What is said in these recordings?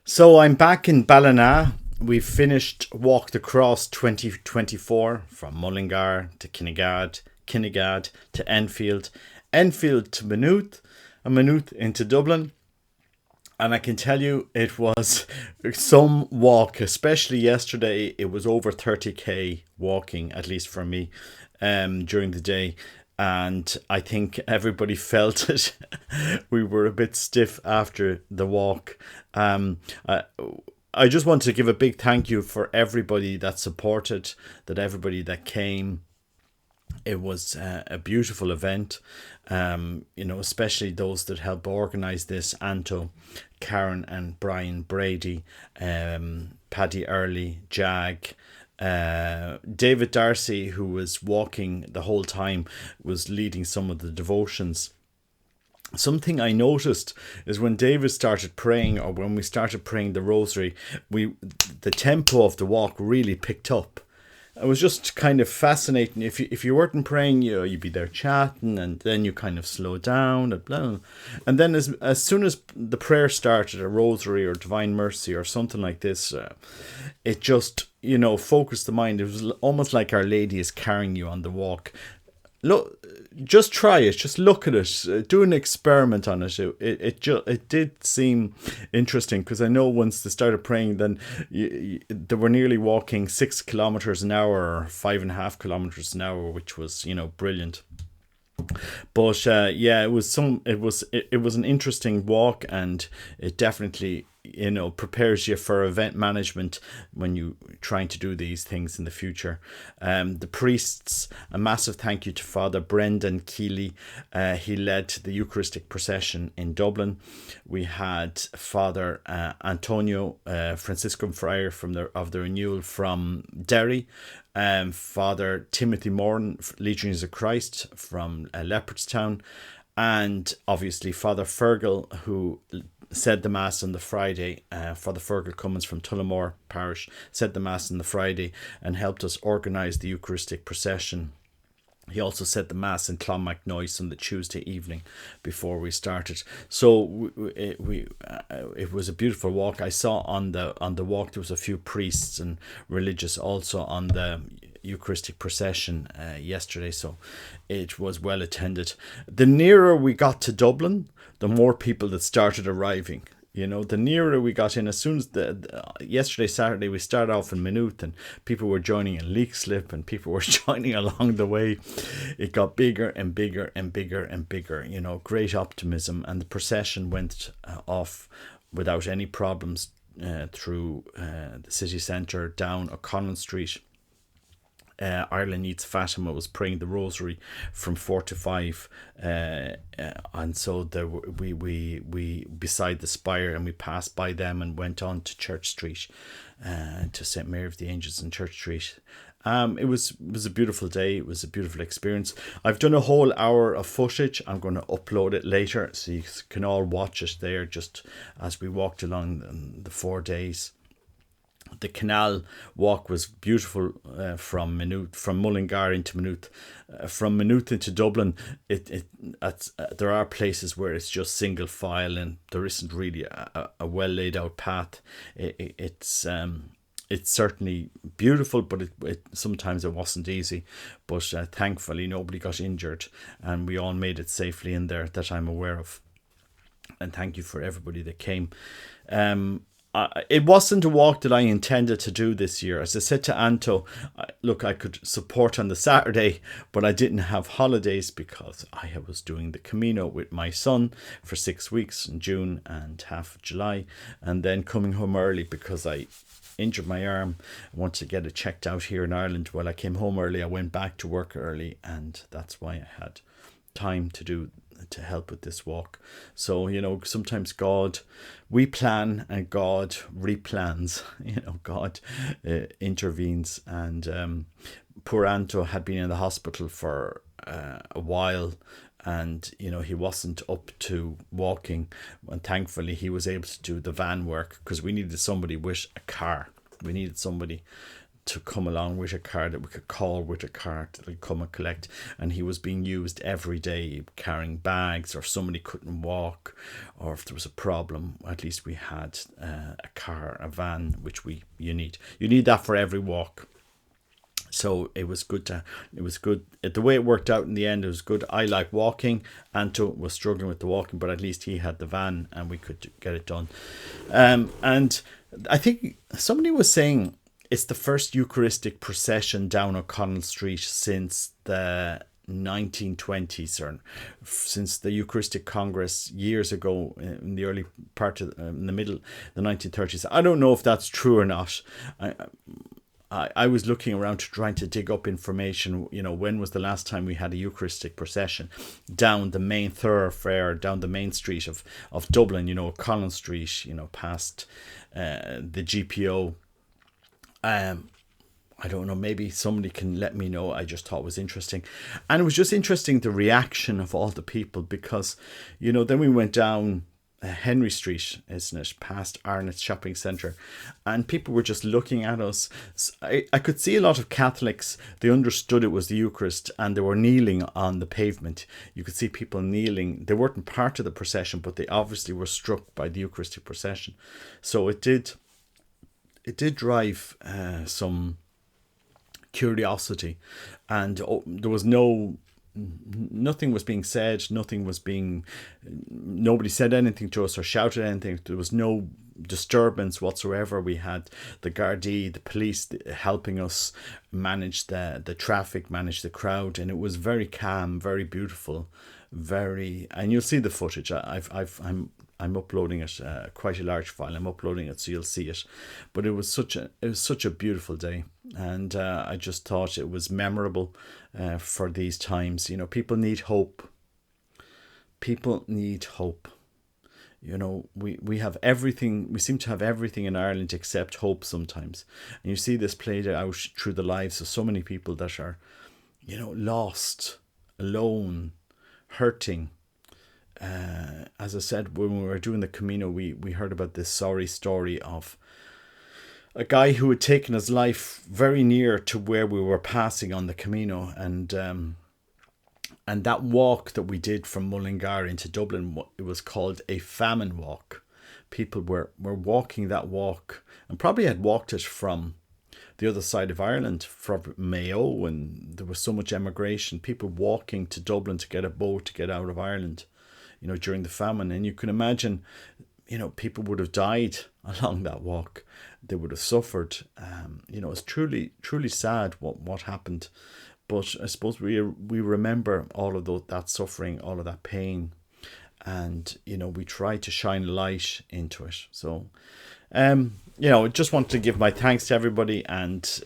So I'm back in Ballina. We finished Walked Across 2024 from Mullingar to Kinnegad to Enfield, Enfield to Maynooth, and Maynooth into Dublin. And I can tell you it was some walk, especially yesterday. It was over 30k walking, at least for me, during the day. And I think everybody felt it. We were a bit stiff after the walk. I just want to give a big thank you for everybody that supported, that everybody that came. It was a beautiful event, especially those that helped organise this: Anto, Karen and Brian Brady, Paddy Early, Jag, David Darcy, who was walking the whole time, was leading some of the devotions. Something I noticed is when David started praying, or when we started praying the rosary, the tempo of the walk really picked up. It was just kind of fascinating. If you weren't praying, you'd be there chatting, and then you kind of slow down and blah. And then as soon as the prayer started, a rosary or Divine Mercy or something like this, it just focused the mind. It was almost like Our Lady is carrying you on the walk. Look, just try it. Just look at it. Do an experiment on it. It did seem interesting, because I know once they started praying, then they were nearly walking 6 kilometers an hour, or 5.5 kilometers an hour, which was brilliant. But it was an interesting walk, and it definitely prepares you for event management when you trying to do these things in the future. The priests, a massive thank you to Father Brendan Keeley. He led the Eucharistic procession in Dublin. We had Father Antonio, Franciscan friar of the Renewal from Derry. Father Timothy Moran, Legionaries of Christ from Leopardstown, and obviously Father Fergal, who said the Mass on the Friday. Father Fergal Cummins from Tullamore Parish said the Mass on the Friday and helped us organise the Eucharistic procession. He also said the Mass in Clonmacnoise on the Tuesday evening before we started. So it was a beautiful walk. I saw on the walk there was a few priests and religious also on the Eucharistic procession yesterday, so it was well attended. The nearer we got to Dublin, the more people that started arriving. The nearer we got in, as soon as yesterday, Saturday, we started off in Maynooth, and people were joining in Leixlip, and people were joining along the way. It got bigger and bigger and bigger and bigger, great optimism. And the procession went off without any problems through the city centre, down O'Connell Street. Ireland Needs Fatima was praying the rosary from 4 to 5, and so there we beside the spire, and we passed by them and went on to Church Street, to St Mary of the Angels in Church Street. It was a beautiful day. It was a beautiful experience. I've done a whole hour of footage. I'm going to upload it later, so you can all watch it there, just as we walked along the 4 days. The canal walk was beautiful, from Mullingar into Maynooth. From Maynooth into Dublin, there are places where it's just single file, and there isn't really a well laid out path. It's certainly beautiful, but sometimes it wasn't easy. But thankfully nobody got injured, and we all made it safely in there that I'm aware of. And thank you for everybody that came. It wasn't a walk that I intended to do this year. As I said to Anto, I could support on the Saturday, but I didn't have holidays because I was doing the Camino with my son for 6 weeks in June and half of July, and then coming home early because I injured my arm. I wanted to get it checked out here in Ireland. Well, I came home early. I went back to work early, and that's why I had time to help with this walk. So sometimes we plan and God replans. God intervenes. And poor Anto had been in the hospital for a while, and he wasn't up to walking, and thankfully he was able to do the van work, because we needed somebody with a car. We needed somebody to come along with a car, that we could call with a car to come and collect. And he was being used every day, carrying bags, or somebody couldn't walk, or if there was a problem, at least we had a car, a van, which you need that for every walk. So it was good. The way it worked out in the end, it was good. I like walking. Anto was struggling with the walking, but at least he had the van and we could get it done. And I think somebody was saying it's the first Eucharistic procession down O'Connell Street since the 1920s, or since the Eucharistic Congress years ago in the early part of in the middle, the 1930s. I don't know if that's true or not. I was looking around trying to dig up information, when was the last time we had a Eucharistic procession down the main thoroughfare, down the main street of Dublin, O'Connell Street, past the GPO. I don't know, maybe somebody can let me know. I just thought it was interesting. And it was just interesting, the reaction of all the people, because, then we went down Henry Street, isn't it, past Arnott's Shopping Centre, and people were just looking at us. I could see a lot of Catholics, they understood it was the Eucharist, and they were kneeling on the pavement. You could see people kneeling. They weren't part of the procession, but they obviously were struck by the Eucharistic procession. So it did drive some curiosity, and there was nothing was being said, nobody said anything to us or shouted anything. There was no disturbance whatsoever. We had the Gardaí, the police helping us manage the traffic, manage the crowd, and it was very calm, very beautiful, and you'll see the footage. I'm uploading it, quite a large file. I'm uploading it, so you'll see it. But it was such a beautiful day, and I just thought it was memorable for these times. People need hope. People need hope. We have everything. We seem to have everything in Ireland except hope sometimes, and you see this played out through the lives of so many people that are, lost, alone, hurting. As I said, when we were doing the Camino, we heard about this sorry story of a guy who had taken his life very near to where we were passing on the Camino, and that walk that we did from Mullingar into Dublin, it was called a famine walk. People were walking that walk, and probably had walked it from the other side of Ireland, from Mayo, and there was so much emigration, people walking to Dublin to get a boat to get out of Ireland, during the famine. And you can imagine, people would have died along that walk. They would have suffered. It's truly, truly sad what happened. But I suppose we remember all of that suffering, all of that pain, and we try to shine light into it. So, just want to give my thanks to everybody, and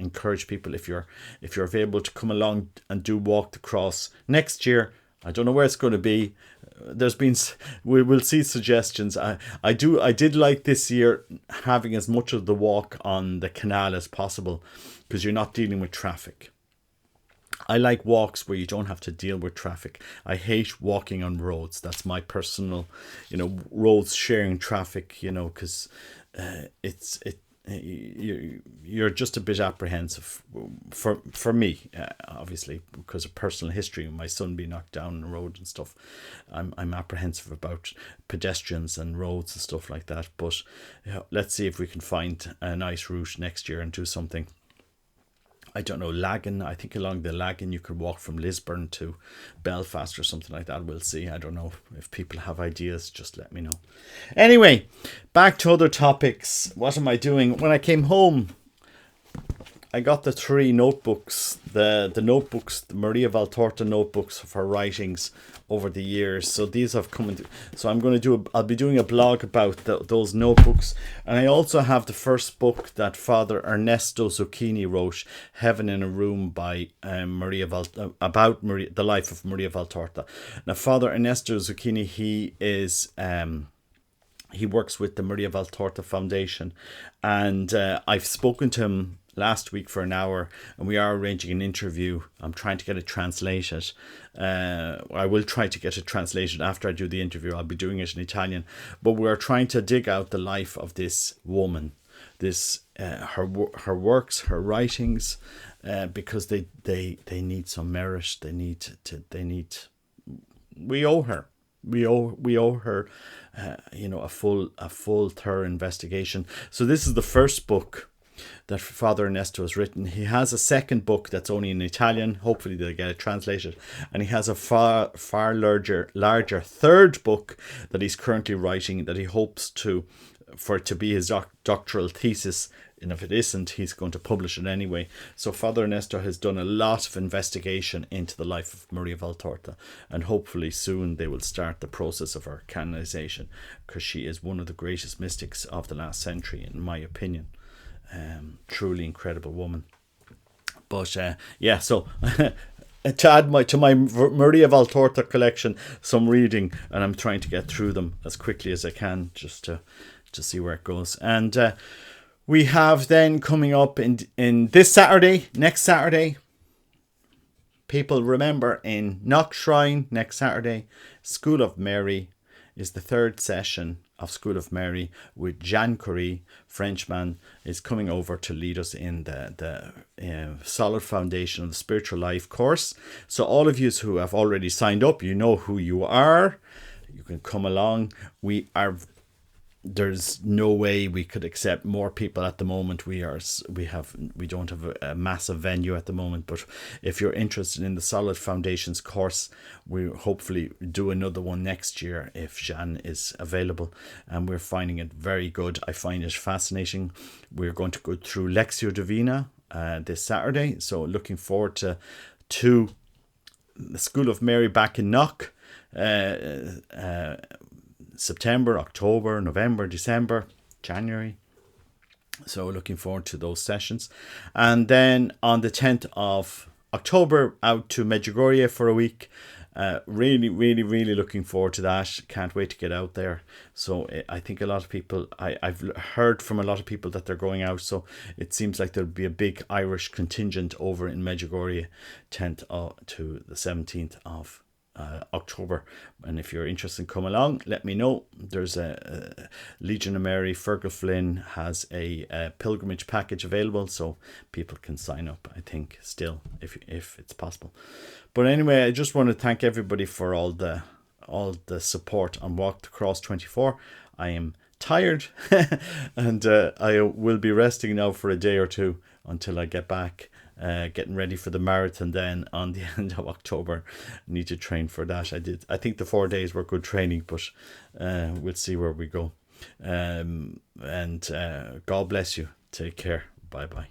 encourage people, if you're able to come along and do Walk the Cross next year. I don't know where it's going to be. We will see suggestions. I did like this year having as much of the walk on the canal as possible, because you're not dealing with traffic. I like walks where you don't have to deal with traffic. I hate walking on roads. That's my personal, roads sharing traffic, because you're just a bit apprehensive for me, obviously, because of personal history, my son being knocked down on the road and stuff. I'm apprehensive about pedestrians and roads and stuff like that. But let's see if we can find a nice route next year and do something. I don't know, Lagan. I think along the Lagan you could walk from Lisburn to Belfast or something like that. We'll see. I don't know. If people have ideas, just let me know. Anyway, back to other topics. What am I doing? When I came home, I got the 3 notebooks, the notebooks, the Maria Valtorta notebooks of her writings over the years. So these have come into, so I'll be doing a blog about those notebooks. And I also have the first book that Father Ernesto Zucchini wrote, Heaven in a Room, by about the life of Maria Valtorta. Now, Father Ernesto Zucchini, he works with the Maria Valtorta Foundation, and I've spoken to him last week for an hour, and we are arranging an interview. I'm trying to get it translated. I will try to get it translated after I do the interview. I'll be doing it in Italian, but we're trying to dig out the life of this woman this her works, her writings, because they need some merit. We owe her. We owe her, a full thorough investigation. So this is the first book that Father Ernesto has written. He has a second book that's only in Italian. Hopefully they'll get it translated. And he has a far larger third book that he's currently writing, that he hopes for it to be his doctoral thesis. And if it isn't, he's going to publish it anyway. So Father Ernesto has done a lot of investigation into the life of Maria Valtorta, and hopefully soon they will start the process of her canonization, because she is one of the greatest mystics of the last century, in my opinion. Truly incredible woman. But so to add to my Maria Valtorta collection, some reading, and I'm trying to get through them as quickly as I can, just to see where it goes. And we have then coming up in this Saturday, next Saturday, people remember, in Knock Shrine next Saturday, School of Mary is the third session of School of Mary, with Jean Curie, Frenchman, is coming over to lead us in the Solid Foundation of the Spiritual Life course. So all of you who have already signed up, you know who you are. You can come along. There's no way we could accept more people at the moment. We don't have a massive venue at the moment, but if you're interested in the Solid Foundations course, we'll hopefully do another one next year if Jeanne is available, and we're finding it very good. I find it fascinating. We're going to go through Lectio Divina this Saturday, so looking forward to the School of Mary back in Knock. September, October, November, December, January. So looking forward to those sessions. And then on the 10th of October, out to Medjugorje for a week. Really, really, really looking forward to that. Can't wait to get out there. So I think a lot of people, I've heard from a lot of people that they're going out. So it seems like there'll be a big Irish contingent over in Medjugorje, 10th to the 17th of October. And if you're interested, come along, let me know. There's a Legion of Mary, Fergal Flynn has a pilgrimage package available, so people can sign up, I think, still, if it's possible. But anyway, I just want to thank everybody for all the support on Walk the Cross 24. I am tired and I will be resting now for a day or two until I get back. Getting ready for the marathon then on the end of October. Need to train for that. I think the 4 days were good training, but we'll see where we go. And God bless you. Take care. Bye bye.